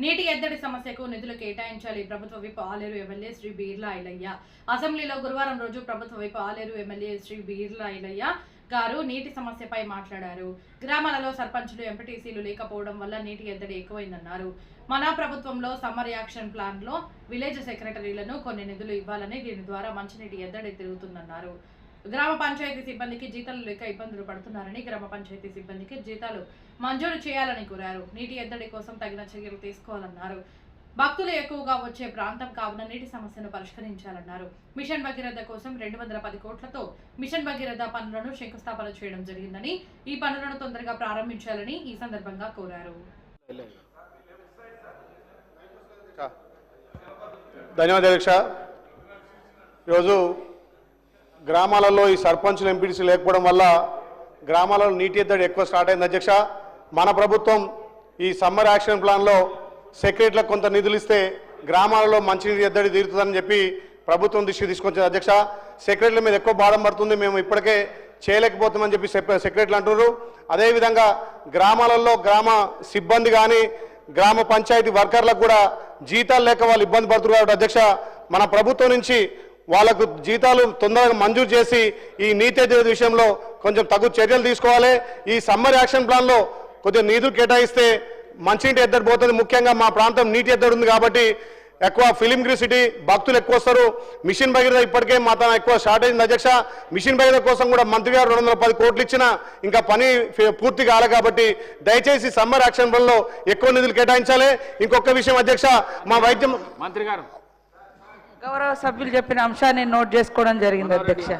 నీటి ఎద్దడి సమస్యకు నిధులు కేటాయించాలి. ప్రభుత్వ విప్ ఆలేరు ఎమ్మెల్యే శ్రీ బీర్లా ఐలయ్య అసెంబ్లీలో గురువారం రోజు ప్రభుత్వ విప్ ఆలేరు ఎమ్మెల్యే శ్రీ బీర్లా ఐలయ్య గారు నీటి సమస్యపై మాట్లాడారు. గ్రామాలలో సర్పంచులు ఎంపీటీసీలు లేకపోవడం వల్ల నీటి ఎద్దడి ఎక్కువైందన్నారు. మన ప్రభుత్వంలో సమ్మర్ యాక్షన్ ప్లాన్ లో విలేజ్ సెక్రటరీలను కొన్ని నిధులు ఇవ్వాలని, దీని ద్వారా మంచినీటి ఎద్దడి తిరుగుతుందన్నారు. గ్రామ పంచాయతీ సిబ్బందికి జీతాలు లేక ఇబ్బందులు పడుతున్నారని, గ్రామ పంచాయతీ సిబ్బందికి జీతాలు మంజూరు చేయాలని కోరారు. నీటి ఎద్దడి కోసం తగిన చర్యలు తీసుకోవాలన్నారు. భక్తులు ఎక్కువగా వచ్చే ప్రాంతం కావున నీటి సమస్యను పరిష్కరించాలన్నారు. మిషన్ భగీరథ కోసం 210 కోట్లతో మిషన్ భగీరథ పనులను శంకుస్థాపన చేయడం జరిగిందని, ఈ పనులను తొందరగా ప్రారంభించాలని ఈ సందర్భంగా కోరారు. ధన్యవాదాలు అధ్యక్ష. ఈరోజు గ్రామాలలో ఈ సర్పంచులు ఎంపీటీసీ లేకపోవడం వల్ల గ్రామాలలో నీటి ఎద్దడి ఎక్కువ స్టార్ట్ అయింది అధ్యక్ష. మన ప్రభుత్వం ఈ సమ్మర్ యాక్షన్ ప్లాన్లో సెక్రటరీలకు కొంత నిధులు ఇస్తే గ్రామాలలో మంచినీటి ఎద్దడి తీరుతుందని చెప్పి ప్రభుత్వం దృష్టికి తీసుకొచ్చింది అధ్యక్ష. సెక్రటరీల మీద ఎక్కువ భారం పడుతుంది, మేము ఇప్పటికే చేయలేకపోతామని చెప్పి సెక్రటరీలు అంటున్నారు. అదేవిధంగా గ్రామాలలో గ్రామ సిబ్బంది కానీ గ్రామ పంచాయతీ వర్కర్లకు కూడా జీతాలు లేక వాళ్ళు ఇబ్బంది పడుతున్నారు కాబట్టి అధ్యక్ష, మన ప్రభుత్వం నుంచి వాళ్ళకు జీతాలు తొందరగా మంజూరు చేసి ఈ నీటి ఎద్దడి విషయంలో కొంచెం తగు చర్యలు తీసుకోవాలి. ఈ సమ్మర్ యాక్షన్ ప్లాన్లో కొద్దిగా నిధులు కేటాయిస్తే మంచినీటి ఎద్దడి పోతుంది. ముఖ్యంగా మా ప్రాంతం నీటి ఎద్దడి ఉంది కాబట్టి ఎక్కువ ఫిలిం గ్రీ సిటీ భక్తులు ఎక్కువ వస్తారు. మిషన్ భగీరథ ఇప్పటికే మా తన ఎక్కువ స్టార్ట్ అయింది అధ్యక్ష. మిషన్ భగీరథ కోసం కూడా మంత్రి గారు 210 కోట్లు ఇచ్చినా ఇంకా పని పూర్తి కాలే కాబట్టి దయచేసి సమ్మర్ యాక్షన్ ప్లాన్లో ఎక్కువ నిధులు కేటాయించాలి. ఇంకొక విషయం అధ్యక్ష, మా వైద్యం మంత్రి గారు గౌరవ సభ్యులు చెప్పిన అంశాన్ని నోట్ చేసుకోవడం జరిగింది అధ్యక్ష.